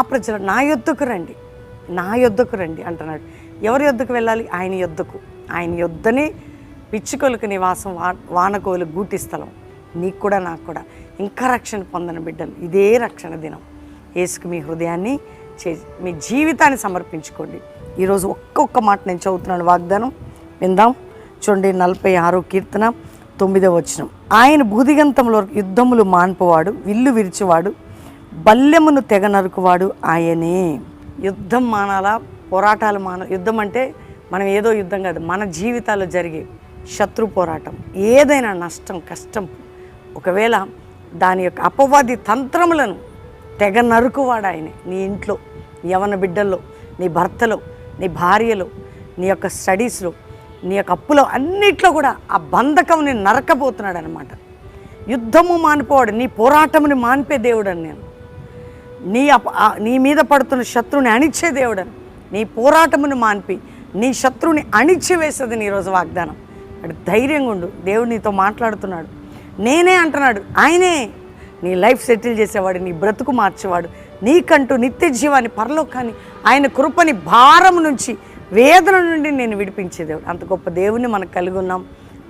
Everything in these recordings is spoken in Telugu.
ఆ ప్రజలు నా యొద్దకు రండి, నా యొద్దకు రండి అంటున్నాడు. ఎవరి యొద్దకు వెళ్ళాలి? ఆయన యొద్దకు. ఆయన యొద్దనే పిచ్చుకొలకు నివాసం, వానకోలు గూటి స్థలం. నీకు కూడా నాకు కూడా ఇంకా రక్షణ పొందని బిడ్డలు, ఇదే రక్షణ దినం. యేసుకు మీ హృదయాన్ని మీ జీవితాన్ని సమర్పించుకోండి. ఈరోజు ఒక్కొక్క మాట నేను చదువుతున్నాను, వాగ్దానం విందాం. చూడండి, 46వ కీర్తన 9వ వచనం. ఆయన భూదిగంతంలో యుద్ధములు మాన్పువాడు, విల్లు విరిచివాడు, బల్లెమును తెగ నరుకువాడు ఆయనే. యుద్ధం మానాలా? పోరాటాలు యుద్ధం అంటే మనం ఏదో యుద్ధం కాదు, మన జీవితాల్లో జరిగే శత్రు పోరాటం, ఏదైనా నష్టం కష్టం, ఒకవేళ దాని యొక్క అపవాది తంత్రములను తెగ నరుకువాడు ఆయనే. నీ ఇంట్లో, యవన బిడ్డల్లో, నీ భర్తలో, నీ భార్యలో, నీ యొక్క స్టడీస్లో, నీ యొక్క అప్పులో, అన్నిట్లో కూడా ఆ బంధకంని నరకబోతున్నాడు అనమాట. యుద్ధము మానిపోవాడు, నీ పోరాటముని మాన్పే దేవుడని నేను. నీ మీద పడుతున్న శత్రువుని అణిచే దేవుడని, నీ పోరాటముని మాన్పి నీ శత్రువుని అణిచివేసేది నీ రోజు వాగ్దానం. అటు ధైర్యంగా ఉండు, దేవుడు నీతో మాట్లాడుతున్నాడు. నేనే అంటున్నాడు, ఆయనే నీ లైఫ్ సెటిల్ చేసేవాడు, నీ బ్రతుకు మార్చేవాడు, నీకంటూ నిత్య జీవాన్ని, పరలోకాన్ని, ఆయన కృపని, భారం నుంచి, వేదన నుండి నేను విడిపించే దేవుడు. అంత గొప్ప దేవుని మనకు కలిగి ఉన్నాం.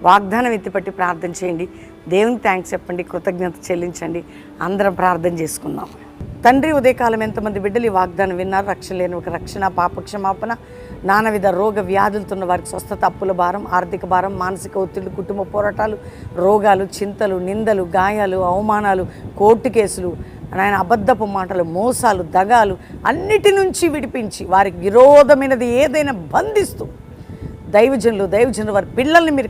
వాగ్దానం ఎత్తిపట్టి ప్రార్థన చేయండి, దేవునికి థ్యాంక్స్ చెప్పండి, కృతజ్ఞత చెల్లించండి. అందరం ప్రార్థన చేసుకుందాం. తండ్రి, ఉదయకాలం ఎంతమంది బిడ్డలు ఈ వాగ్దానం విన్నారు. రక్షణ లేని ఒక రక్షణ, పాపక్షమాపణ, నానావిధ రోగ వ్యాధులతున్న వారికి స్వస్థత, అప్పుల భారం, ఆర్థిక భారం, మానసిక ఒత్తిళ్లు, కుటుంబ పోరాటాలు, రోగాలు, చింతలు, నిందలు, గాయాలు, అవమానాలు, కోర్టు కేసులు, ఆయన అబద్ధపు మాటలు, మోసాలు, దగాలు, అన్నిటి నుంచి విడిపించి వారికి విరోధమైనది ఏదైనా బంధిస్తూ దైవజనులు వారి పిల్లల్ని మీరు